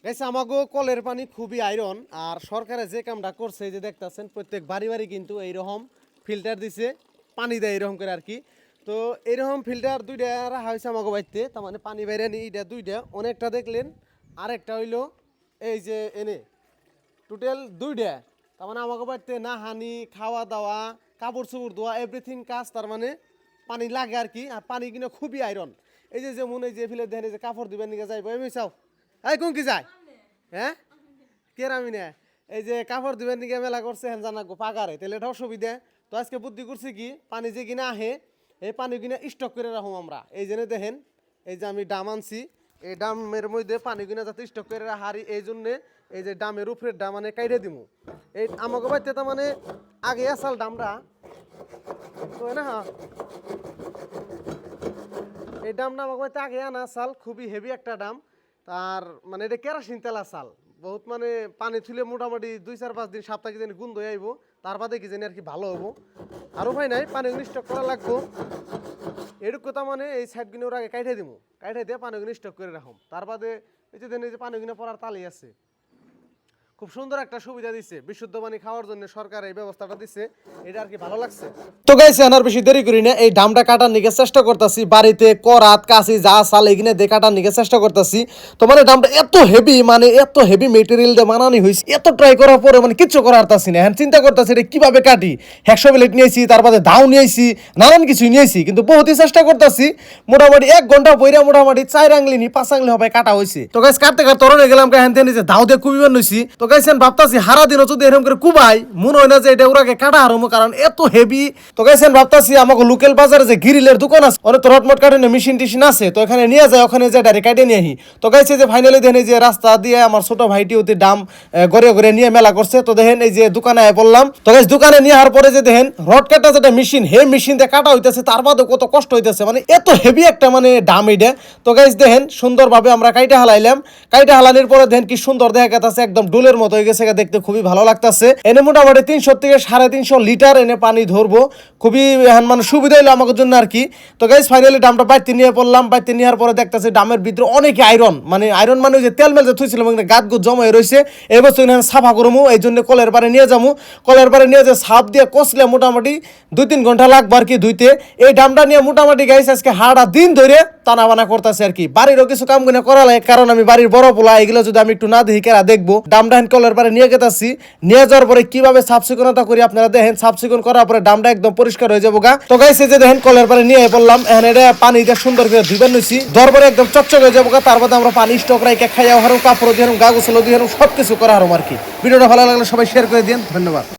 গাইছে আমাগো কলের পানি খুবই আয়রন। আর সরকারে যে কামটা করছে এই যে দেখতেছেন প্রত্যেক বাড়ি বাড়ি কিন্তু এইরকম ফিল্টার দিছে, পানি দেয় এরকম করে আর কি। তো এইরকম ফিল্টার দুইটা রাখা হয়েছে আমাগো বাড়িতে, তার মানে পানি বাইরে নি এটা দুইটা, অনেকটা দেখলেন। আরেকটা হইলো এই যে এনে টোটাল দুইটা। তার মানে আমাকে বাড়িতে না হানি খাওয়া দাওয়া কাপড় চোপড় ধোয়া এভরিথিং কাজ তার মানে পানি লাগে আর কি। আর পানি কিনা খুবই আয়রন। এই যে যেমন এই যে ফিলে দেখেন এই যে কাপড় দিবেন নিকে যাইব এমনি চাও এই কোন কি যায় হ্যাঁ কে আমি না এই যে কাপড় দিবেন নিকে মেলা করছে হ্যাঁ জানা গো পাগারে তাহলে এটা অসুবিধা। তো আজকে বুদ্ধি করছি কি পানি যে কিনা আহে এই পানি কিনা স্টক করে রাখুম আমরা। এই জন্য দেখেন এই যে আমি ডাম আনছি, এই ডামের মধ্যে পানি কিনা যাতে স্টক করে হারি এই জন্যে এই যে ডামের উপরের ডাম মানে কাইটে দিমু। এই আমাকে বাড়িতে তার মানে আগে আসাল ডামরা তো না এই ডামটা আমাকে বাড়িতে আগে আনা চাল খুবই হেভি একটা ডাম। তার মানে এটা কেরাসিন তেলা চাল বহুত মানে পানি তুলে মোটামুটি 2-4-5 দিন সপ্তাহে কি জানি গুণ হয়ে আইব, তার বাদে কি জানি আর কি ভালো হবো। আর উপায় নাই পানিগুলো স্টক করা লাগবো। এরকম কথা মানে এই সাইডগুলো ওর আগে কাইটে দিব, কাইটে দিয়ে পানিগুলো স্টক করে রাখুন। তার বাদে এই যে দেন এই যে পানিগুলো পড়ার তালি আছে, খুব সুন্দর একটা সুবিধা দিচ্ছে বিশুদ্ধ পানি খাওয়ার জন্য সরকার এই ব্যবস্থাটা দিচ্ছে, এটা আর কি ভালো লাগছে। তো গাইছে আর বেশি দেরি করি না, এই ডামটা কাটার নিকে চেষ্টা করতেছি বাড়িতে করাত কাশি যা চাল এখানে দিয়ে কাটার নিকে চেষ্টা করতেছি। তো মানে ডামটা এত হেভি মানে এত হেভি মেটেরিয়াল দিয়ে বানানি হয়েছে, এত ট্রাই করার পরে মানে কিচ্ছু করার পারতাছি না। এখন চিন্তা করতেছি এটা কিভাবে কাটি, হ্যাকশো প্লেট নিয়েছি তারপরে দাও নিয়েছি নানান কিছুই নিয়েছি কিন্তু বহুতই চেষ্টা করতেছি। মোটামুটি 1 ঘন্টা বইরা মোটামুটি 4 আংলি নি 5 আংলি হবে কাটা হয়েছে। তো গাইস কাটতে কাটতে তরণে গেলাম হ্যান যে দাও দিয়ে কুবি বানাইছি। তো গাইস ভাবতাছি হারা দিনও যদি এরকম করে কুবাই মনে হয় না যে এটা ওরাকে কাটা হারমো, কারণ এত হেভি। তো গাইস ভাবতাছি আমাকে লোকাল বাজারে যে গ্রিলের দোকান আছে অনেক তো রটমট কাটানো মেশিন টিশিন আছে, তো এখানে নিয়ে যায় ওখানে যে ডাইরেক্ট কাটে নিয়ে আহি। তো গাইস যে ফাইনালি দেখেন যে রাস্তা দিয়ে আমার ছোট ভাইটি ওতে ডাম গড়ে গড়ে নিয়ে মেলা করছে। তো দেখেন এই যে দোকানে বললাম, তো গাইস দোকানে নিয়ে আসার পরে যে দেখেন রড কাটা যেটা মেশিন হে মেশিন দিয়ে কাটা হইতেছে, তার বাদে কত কষ্ট হইতেছে মানে এত হেভি একটা মানে ডাম এটা। তো গাইস দেখেন সুন্দরভাবে আমরা কাইটা হালাইলাম, কাইটা হালানোর পরে দেখেন কি সুন্দর দেখা গেছে, একদম ডোলের মতো হয়ে গেছে, দেখতে খুবই ভালো লাগতেছে। এনে মোটামুটি 300 থেকে 350 লিটার এনে পানি ধরবো, খুবই মানে সুবিধা হইলো আমাদের জন্য আর কি। তো গাইস ফাইনালি ডামটা বাইতে নিয়ে পড়লাম, বাইতে নেওয়ার পরে দেখতেছি ডামের ভিতরে অনেক আয়রন মানে ওই যে তেল মেল যে থুইছিলাম গাত গুত জমা হয়ে রয়েছে, এই বস্তু সাফা করবো। এই জন্য কলের পারে নিয়ে যাবো, কলের পারে নিয়ে যে সাপ দিয়ে কষলে মোটামুটি 2-3 ঘন্টা লাগবে আর কি ধুইতে। এই ডামটা নিয়ে মোটামুটি গাইস আজকে হাড়া দিন ধরে টানা বানা করতেছে আর কি। বাড়িরও কিছু কাম গুলো করা লাগে, কারণ আমি বাড়ির বড় পোলা, এগুলো যদি আমি একটু না দেখি কেরা দেখবো। ডামটা কলের পারে নিয়ে গেতাছি, নিয়ে যাওয়ার পরে কিভাবে সাফ সিকুনতা করি আপনারা দেখেন। সাফ সিকুন করার পরে ডামটা একদম পরিষ্কার হয়ে যাবো গা। তো গাইস এই যে দেখেন কলের পারে নিয়ে পড়লাম, এখন এটা পানি দিয়ে সুন্দর করে ধুইবেন নিছি, দরবারে একদম চকচক হয়ে যাবো গা। তারপরে আমরা পানি স্টক রাইকে খাইয়া হারুম, কাপড় দিয়ে হারুম, গা গোসল দিয়ে হারুম, সবকিছু করা হারুম আর কি। ভিডিওটা ভালো লাগলে সবাই শেয়ার করে দিন, ধন্যবাদ।